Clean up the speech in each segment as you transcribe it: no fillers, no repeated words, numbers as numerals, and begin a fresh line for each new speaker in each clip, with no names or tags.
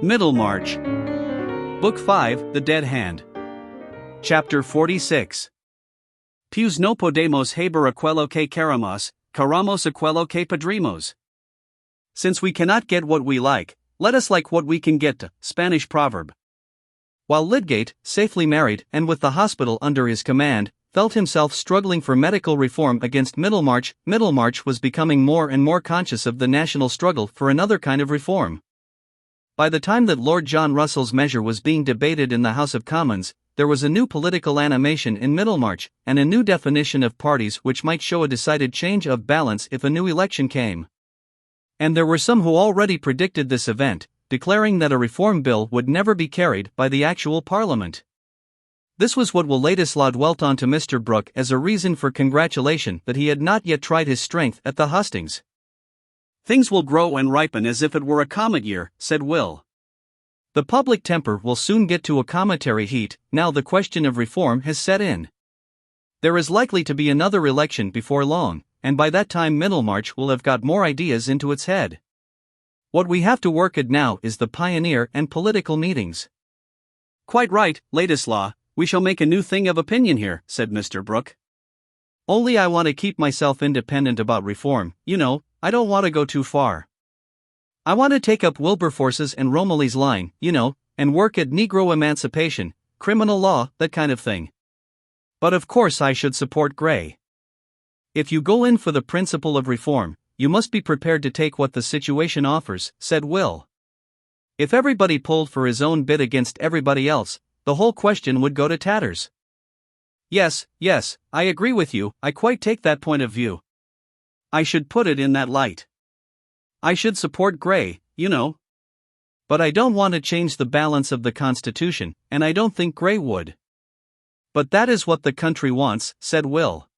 Middlemarch. Book 5, The Dead Hand. Chapter 46. Pues no podemos haber aquello que queramos, queramos aquello que podremos. Since we cannot get what we like, let us like what we can get. Spanish proverb. While Lydgate, safely married and with the hospital under his command, felt himself struggling for medical reform against Middlemarch, Middlemarch was becoming more and more conscious of the national struggle for another kind of reform. By the time that Lord John Russell's measure was being debated in the House of Commons, there was a new political animation in Middlemarch, and a new definition of parties which might show a decided change of balance if a new election came. And there were some who already predicted this event, declaring that a reform bill would never be carried by the actual Parliament. This was what Will Ladislaw dwelt on to Mr. Brooke as a reason for congratulation that he had not yet tried his strength at the hustings. Things will grow and ripen as if it were a comet year, said Will. The public temper will soon get to a cometary heat, now the question of reform has set in. There is likely to be another election before long, and by that time Middlemarch will have got more ideas into its head. What we have to work at now is the pioneer and political meetings. Quite right, Ladislaw, we shall make a new thing of opinion here, said Mr. Brooke. Only I want to keep myself independent about reform, you know, I don't want to go too far. I want to take up Wilberforce's and Romilly's line, you know, and work at Negro emancipation, criminal law, that kind of thing. But of course I should support Gray. If you go in for the principle of reform, you must be prepared to take what the situation offers, said Will. If everybody pulled for his own bit against everybody else, the whole question would go to tatters. Yes, I agree with you, I quite take that point of view. I should put it in that light. I should support Gray, you know. But I don't want to change the balance of the Constitution, and I don't think Gray would. But that is what the country wants, said Will.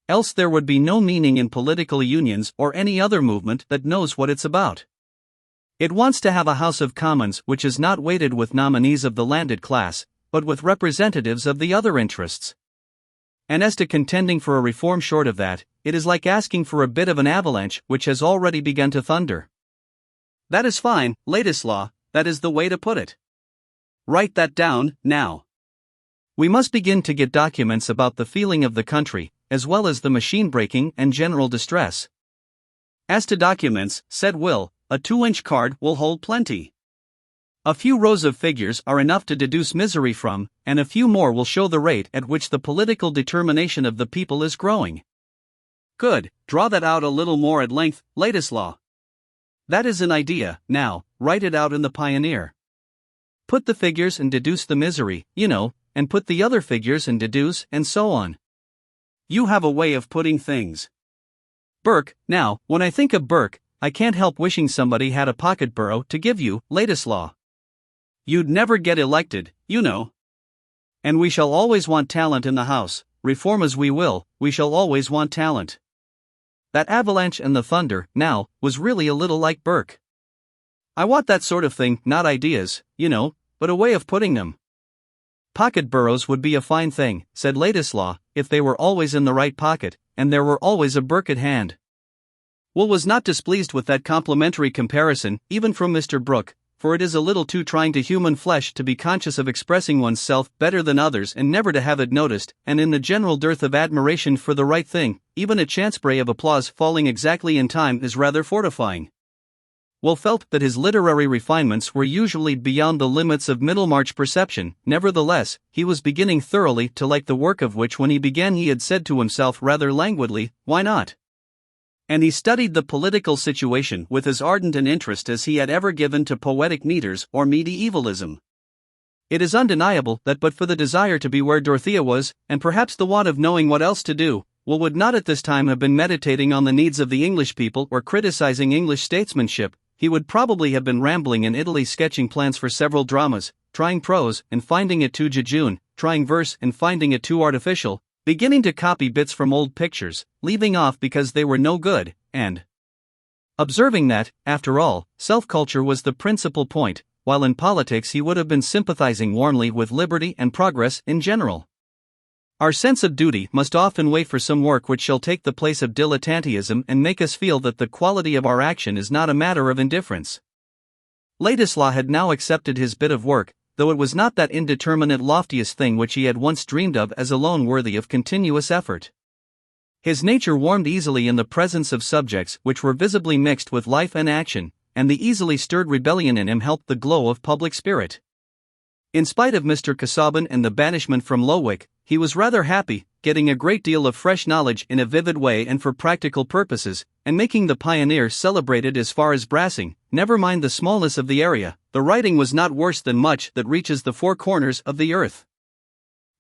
Else there would be no meaning in political unions or any other movement that knows what it's about. It wants to have a House of Commons which is not weighted with nominees of the landed class, but with representatives of the other interests. And as to contending for a reform short of that, it is like asking for a bit of an avalanche which has already begun to thunder. That is fine, Ladislaw, that is the way to put it. Write that down, now. We must begin to get documents about the feeling of the country, as well as the machine breaking and general distress. As to documents, said Will, a 2-inch card will hold plenty. A few rows of figures are enough to deduce misery from, and a few more will show the rate at which the political determination of the people is growing. Good, draw that out a little more at length, Ladislaw. That is an idea, now, write it out in the Pioneer. Put the figures and deduce the misery, you know, and put the other figures and deduce, and so on. You have a way of putting things. Burke, now, when I think of Burke, I can't help wishing somebody had a pocket borough to give you, Ladislaw. You'd never get elected, you know. And we shall always want talent in the House, reform as we will, we shall always want talent. That avalanche and the thunder, now, was really a little like Burke. I want that sort of thing, not ideas, you know, but a way of putting them. Pocket boroughs would be a fine thing, said Ladislaw, if they were always in the right pocket, and there were always a Burke at hand. Will was not displeased with that complimentary comparison, even from Mr. Brooke, for it is a little too trying to human flesh to be conscious of expressing one's self better than others and never to have it noticed, and in the general dearth of admiration for the right thing, even a chance spray of applause falling exactly in time is rather fortifying. Will felt that his literary refinements were usually beyond the limits of Middlemarch perception, nevertheless, he was beginning thoroughly to like the work of which when he began he had said to himself rather languidly, why not? And he studied the political situation with as ardent an interest as he had ever given to poetic meters or medievalism. It is undeniable that but for the desire to be where Dorothea was, and perhaps the want of knowing what else to do, Will would not at this time have been meditating on the needs of the English people or criticizing English statesmanship. He would probably have been rambling in Italy sketching plans for several dramas, trying prose and finding it too jejune, trying verse and finding it too artificial, beginning to copy bits from old pictures, leaving off because they were no good, and observing that, after all, self-culture was the principal point, while in politics he would have been sympathizing warmly with liberty and progress in general. Our sense of duty must often wait for some work which shall take the place of dilettantism and make us feel that the quality of our action is not a matter of indifference. Ladislaw had now accepted his bit of work, though it was not that indeterminate loftiest thing which he had once dreamed of as alone worthy of continuous effort. His nature warmed easily in the presence of subjects which were visibly mixed with life and action, and the easily stirred rebellion in him helped the glow of public spirit. In spite of Mr. Casaubon and the banishment from Lowick, he was rather happy, getting a great deal of fresh knowledge in a vivid way and for practical purposes, and making the Pioneer celebrated as far as Brassing. Never mind the smallness of the area, the writing was not worse than much that reaches the four corners of the earth.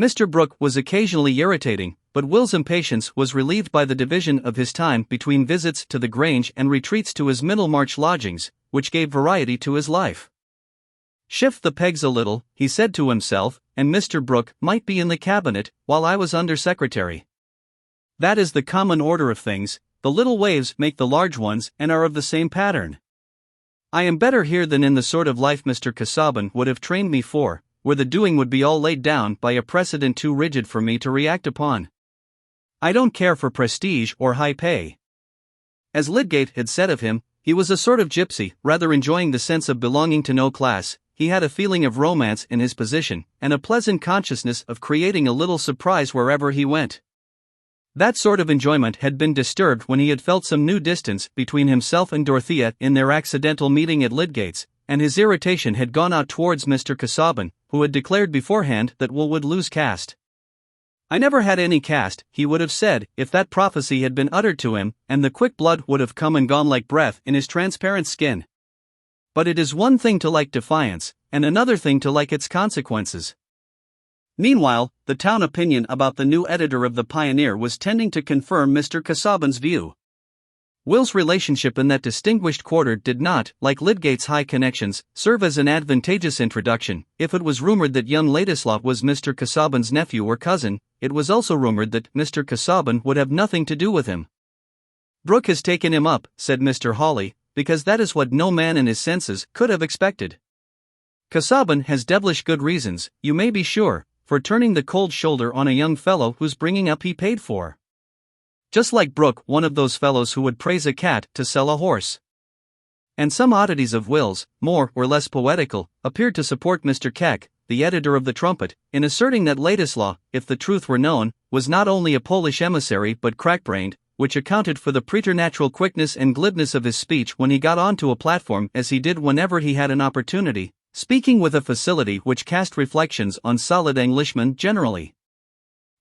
Mr. Brooke was occasionally irritating, but Will's impatience was relieved by the division of his time between visits to the Grange and retreats to his Middlemarch lodgings, which gave variety to his life. Shift the pegs a little, he said to himself, and Mr. Brooke might be in the cabinet, while I was under secretary. That is the common order of things, the little waves make the large ones and are of the same pattern. I am better here than in the sort of life Mr. Casaubon would have trained me for, where the doing would be all laid down by a precedent too rigid for me to react upon. I don't care for prestige or high pay. As Lydgate had said of him, he was a sort of gypsy, rather enjoying the sense of belonging to no class. He had a feeling of romance in his position, and a pleasant consciousness of creating a little surprise wherever he went. That sort of enjoyment had been disturbed when he had felt some new distance between himself and Dorothea in their accidental meeting at Lydgate's, and his irritation had gone out towards Mr. Casaubon, who had declared beforehand that Will would lose caste. I never had any caste, he would have said, if that prophecy had been uttered to him, and the quick blood would have come and gone like breath in his transparent skin. But it is one thing to like defiance, and another thing to like its consequences. Meanwhile, the town opinion about the new editor of the Pioneer was tending to confirm Mr. Casaubon's view. Will's relationship in that distinguished quarter did not, like Lydgate's high connections, serve as an advantageous introduction. If it was rumored that young Ladislaw was Mr. Casaubon's nephew or cousin, it was also rumored that Mr. Casaubon would have nothing to do with him. Brooke has taken him up, said Mr. Hawley, because that is what no man in his senses could have expected. Casaubon has devilish good reasons, you may be sure, for turning the cold shoulder on a young fellow whose bringing up he paid for. Just like Brooke, one of those fellows who would praise a cat to sell a horse. And some oddities of Will's, more or less poetical, appeared to support Mr. Keck, the editor of the Trumpet, in asserting that Ladislaw, if the truth were known, was not only a Polish emissary but crack-brained, which accounted for the preternatural quickness and glibness of his speech when he got onto a platform as he did whenever he had an opportunity, speaking with a facility which cast reflections on solid Englishmen generally.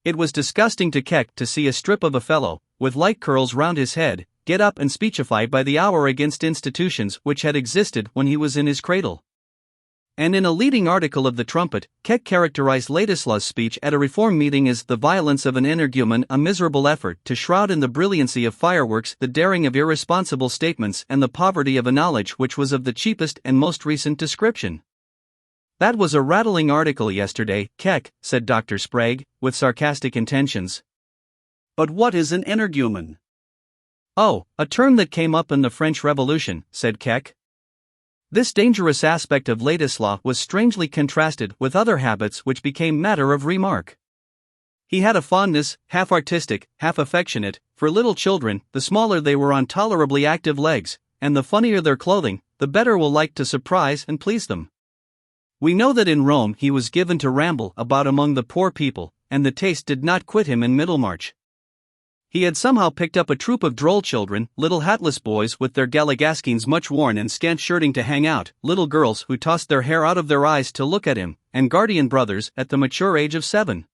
It was disgusting to Keck to see a strip of a fellow, with light curls round his head, get up and speechify by the hour against institutions which had existed when he was in his cradle. And in a leading article of the Trumpet, Keck characterized Ladislaw's speech at a reform meeting as the violence of an energumen, a miserable effort to shroud in the brilliancy of fireworks the daring of irresponsible statements and the poverty of a knowledge which was of the cheapest and most recent description. That was a rattling article yesterday, Keck, said Dr. Sprague, with sarcastic intentions. But what is an energumen? Oh, a term that came up in the French Revolution, said Keck. This dangerous aspect of Ladislaw was strangely contrasted with other habits which became matter of remark. He had a fondness, half artistic, half affectionate, for little children. The smaller they were on tolerably active legs, and the funnier their clothing, the better will like to surprise and please them. We know that in Rome he was given to ramble about among the poor people, and the taste did not quit him in Middlemarch. He had somehow picked up a troop of droll children, little hatless boys with their galligaskins much worn and scant shirting to hang out, little girls who tossed their hair out of their eyes to look at him, and guardian brothers at the mature age of 7.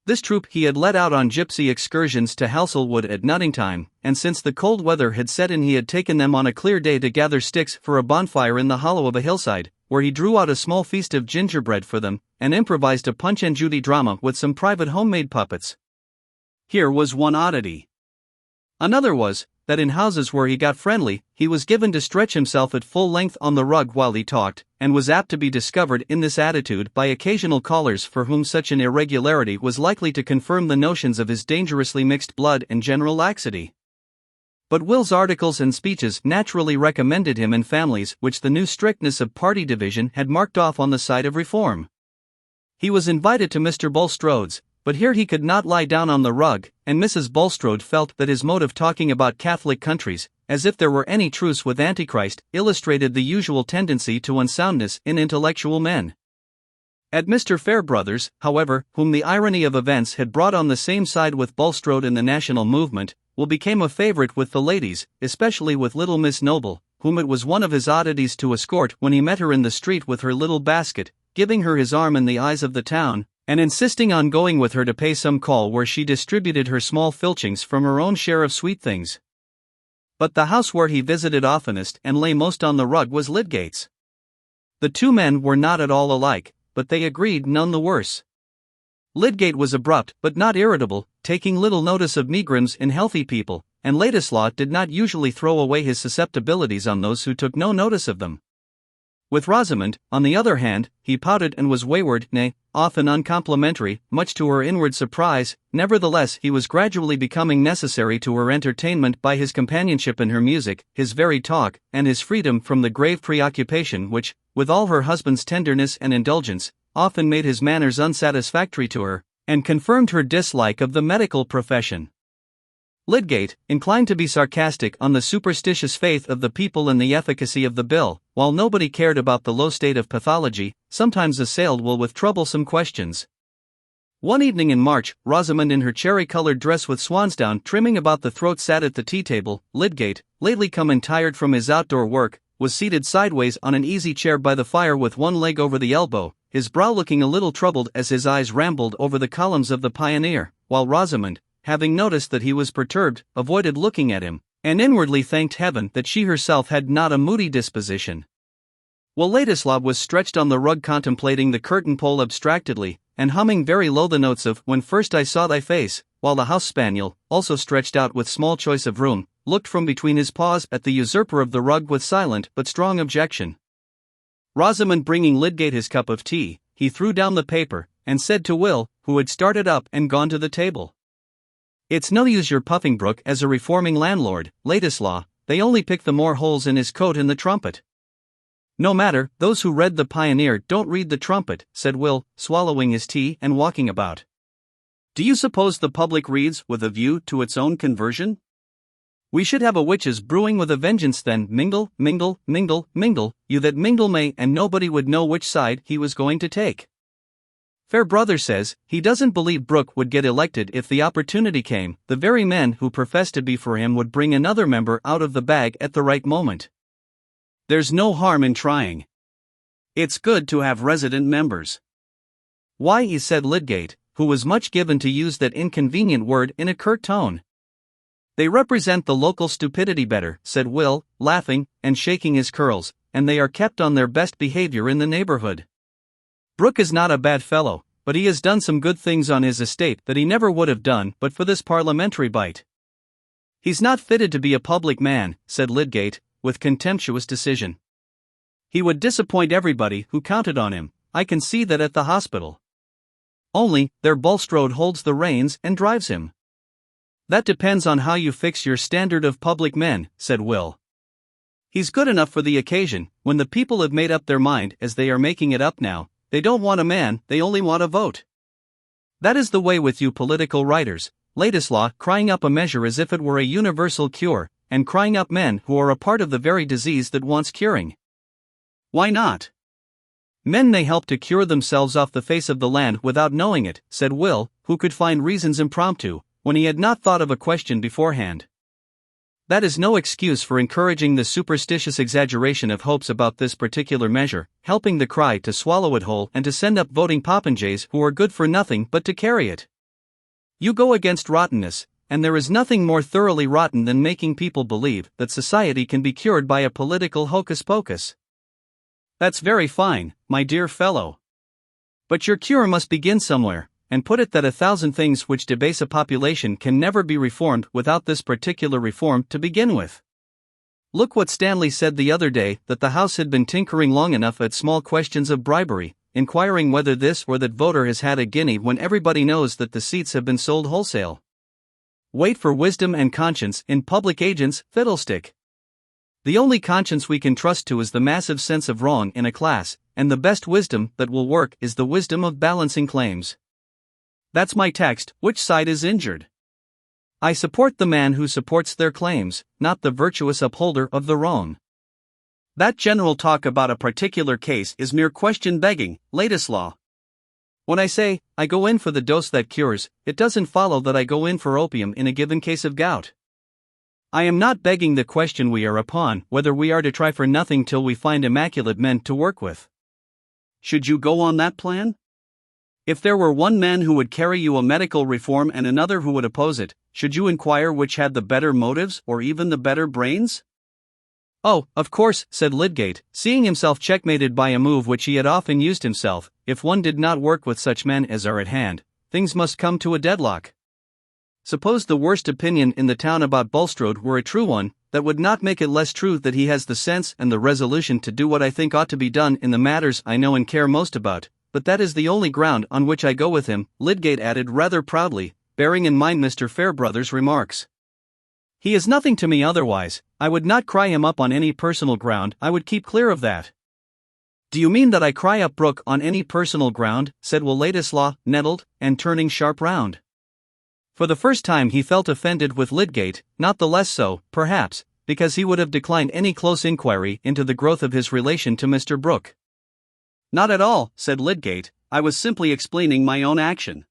This troop he had led out on gypsy excursions to Hasselwood at nutting time, and since the cold weather had set in he had taken them on a clear day to gather sticks for a bonfire in the hollow of a hillside, where he drew out a small feast of gingerbread for them, and improvised a Punch and Judy drama with some private homemade puppets. Here was one oddity. Another was, that in houses where he got friendly, he was given to stretch himself at full length on the rug while he talked, and was apt to be discovered in this attitude by occasional callers for whom such an irregularity was likely to confirm the notions of his dangerously mixed blood and general laxity. But Will's articles and speeches naturally recommended him in families which the new strictness of party division had marked off on the side of reform. He was invited to Mr. Bulstrode's, but here he could not lie down on the rug, and Mrs. Bulstrode felt that his mode of talking about Catholic countries, as if there were any truce with Antichrist, illustrated the usual tendency to unsoundness in intellectual men. At Mr. Fairbrother's, however, whom the irony of events had brought on the same side with Bulstrode in the national movement, Will became a favorite with the ladies, especially with little Miss Noble, whom it was one of his oddities to escort when he met her in the street with her little basket, giving her his arm in the eyes of the town, and insisting on going with her to pay some call where she distributed her small filchings from her own share of sweet things. But the house where he visited oftenest and lay most on the rug was Lydgate's. The two men were not at all alike, but they agreed none the worse. Lydgate was abrupt but not irritable, taking little notice of megrims in healthy people, and Ladislaw did not usually throw away his susceptibilities on those who took no notice of them. With Rosamond, on the other hand, he pouted and was wayward, nay, often uncomplimentary, much to her inward surprise. Nevertheless he was gradually becoming necessary to her entertainment by his companionship in her music, his varied talk, and his freedom from the grave preoccupation which, with all her husband's tenderness and indulgence, often made his manners unsatisfactory to her, and confirmed her dislike of the medical profession. Lydgate, inclined to be sarcastic on the superstitious faith of the people and the efficacy of the bill, while nobody cared about the low state of pathology, sometimes assailed Will with troublesome questions. One evening in March, Rosamond in her cherry-colored dress with swansdown trimming about the throat sat at the tea-table. Lydgate, lately come in tired from his outdoor work, was seated sideways on an easy chair by the fire with one leg over the elbow, his brow looking a little troubled as his eyes rambled over the columns of the Pioneer, while Rosamond, having noticed that he was perturbed, avoided looking at him, and inwardly thanked heaven that she herself had not a moody disposition. While Ladislaw was stretched on the rug contemplating the curtain pole abstractedly, and humming very low the notes of "When First I Saw Thy Face," while the house spaniel, also stretched out with small choice of room, looked from between his paws at the usurper of the rug with silent but strong objection. Rosamond bringing Lydgate his cup of tea, he threw down the paper, and said to Will, who had started up and gone to the table, "It's no use your puffing Brooke as a reforming landlord, Ladislaw, they only pick the more holes in his coat in the Trumpet." "No matter, those who read the Pioneer don't read the Trumpet," said Will, swallowing his tea and walking about. "Do you suppose the public reads with a view to its own conversion? We should have a witches brewing with a vengeance then, mingle, mingle, mingle, mingle, you that mingle may, and nobody would know which side he was going to take. Fairbrother says he doesn't believe Brooke would get elected if the opportunity came. The very men who profess to be for him would bring another member out of the bag at the right moment. There's no harm in trying. It's good to have resident members." "Why," said Lydgate, who was much given to use that inconvenient word in a curt tone. "They represent the local stupidity better," said Will, laughing, and shaking his curls, "and they are kept on their best behavior in the neighborhood. Brooke is not a bad fellow, but he has done some good things on his estate that he never would have done but for this parliamentary bite. He's not fitted to be a public man," said Lydgate, with contemptuous decision. "He would disappoint everybody who counted on him, I can see that at the hospital. Only, there Bulstrode holds the reins and drives him." "That depends on how you fix your standard of public men," said Will. "He's good enough for the occasion. When the people have made up their mind, as they are making it up now, they don't want a man, they only want a vote. That is the way with you political writers, Ladislaw, crying up a measure as if it were a universal cure, and crying up men who are a part of the very disease that wants curing. Why not? Men may help to cure themselves off the face of the land without knowing it," said Will, who could find reasons impromptu, when he had not thought of a question beforehand. "That is no excuse for encouraging the superstitious exaggeration of hopes about this particular measure, helping the cry to swallow it whole and to send up voting popinjays who are good for nothing but to carry it. You go against rottenness, and there is nothing more thoroughly rotten than making people believe that society can be cured by a political hocus-pocus." "That's very fine, my dear fellow. But your cure must begin somewhere, and put it that 1,000 things which debase a population can never be reformed without this particular reform to begin with. Look what Stanley said the other day, that the House had been tinkering long enough at small questions of bribery, inquiring whether this or that voter has had a guinea when everybody knows that the seats have been sold wholesale. Wait for wisdom and conscience in public agents, fiddlestick. The only conscience we can trust to is the massive sense of wrong in a class, and the best wisdom that will work is the wisdom of balancing claims. That's my text. Which side is injured? I support the man who supports their claims, not the virtuous upholder of the wrong. That general talk about a particular case is mere question-begging, Ladislaw. When I say, I go in for the dose that cures, it doesn't follow that I go in for opium in a given case of gout. I am not begging the question we are upon, whether we are to try for nothing till we find immaculate men to work with. Should you go on that plan? If there were one man who would carry you a medical reform and another who would oppose it, should you inquire which had the better motives or even the better brains? Oh, of course, said Lydgate, seeing himself checkmated by a move which he had often used himself. If one did not work with such men as are at hand, things must come to a deadlock. Suppose the worst opinion in the town about Bulstrode were a true one, that would not make it less true that he has the sense and the resolution to do what I think ought to be done in the matters I know and care most about, but that is the only ground on which I go with him, Lydgate added rather proudly, bearing in mind Mr. Fairbrother's remarks. He is nothing to me otherwise. I would not cry him up on any personal ground, I would keep clear of that. Do you mean that I cry up Brooke on any personal ground? Said Will Ladislaw, nettled, and turning sharp round. For the first time he felt offended with Lydgate, not the less so, perhaps, because he would have declined any close inquiry into the growth of his relation to Mr. Brooke. Not at all, said Lydgate, I was simply explaining my own action.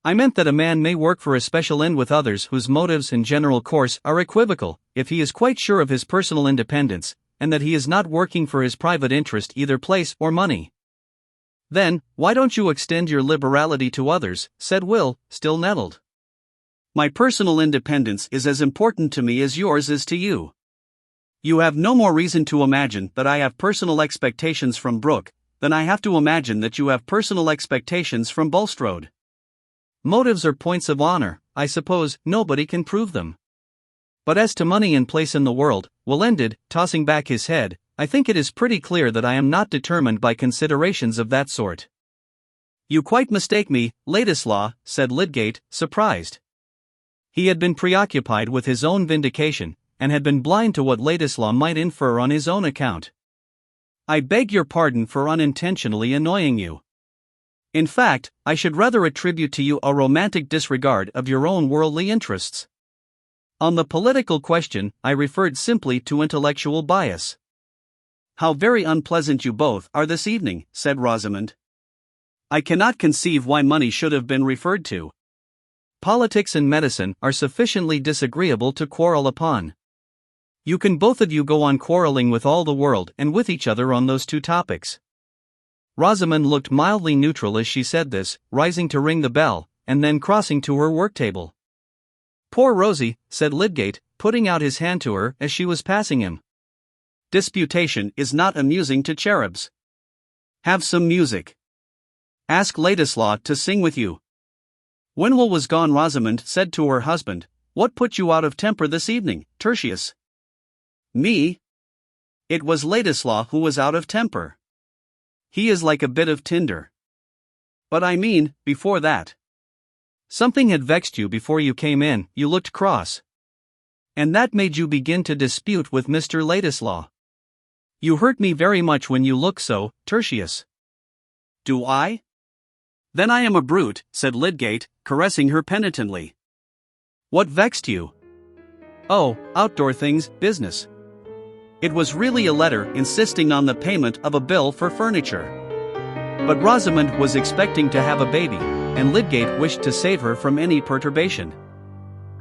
I meant that a man may work for a special end with others whose motives and general course are equivocal, if he is quite sure of his personal independence, and that he is not working for his private interest either place or money. Then, why don't you extend your liberality to others, said Will, still nettled. My personal independence is as important to me as yours is to you. You have no more reason to imagine that I have personal expectations from Brooke, than I have to imagine that you have personal expectations from Bulstrode. Motives are points of honor, I suppose, nobody can prove them. But as to money and place in the world, Will ended, tossing back his head, I think it is pretty clear that I am not determined by considerations of that sort. You quite mistake me, Ladislaw, said Lydgate, surprised. He had been preoccupied with his own vindication, and had been blind to what Ladislaw might infer on his own account. I beg your pardon for unintentionally annoying you. In fact, I should rather attribute to you a romantic disregard of your own worldly interests. On the political question, I referred simply to intellectual bias. How very unpleasant you both are this evening, said Rosamond. I cannot conceive why money should have been referred to. Politics and medicine are sufficiently disagreeable to quarrel upon. You can both of you go on quarreling with all the world and with each other on those two topics. Rosamond looked mildly neutral as she said this, rising to ring the bell, and then crossing to her work-table. Poor Rosie, said Lydgate, putting out his hand to her as she was passing him. Disputation is not amusing to cherubs. Have some music. Ask Ladislaw to sing with you. When Will was gone, Rosamond said to her husband, What put you out of temper this evening, Tertius? Me? It was Ladislaw who was out of temper. He is like a bit of tinder. But I mean, before that. Something had vexed you before you came in, you looked cross. And that made you begin to dispute with Mr. Ladislaw. You hurt me very much when you look so, Tertius. Do I? Then I am a brute, said Lydgate, caressing her penitently. What vexed you? Oh, outdoor things, business. It was really a letter insisting on the payment of a bill for furniture. But Rosamond was expecting to have a baby, and Lydgate wished to save her from any perturbation.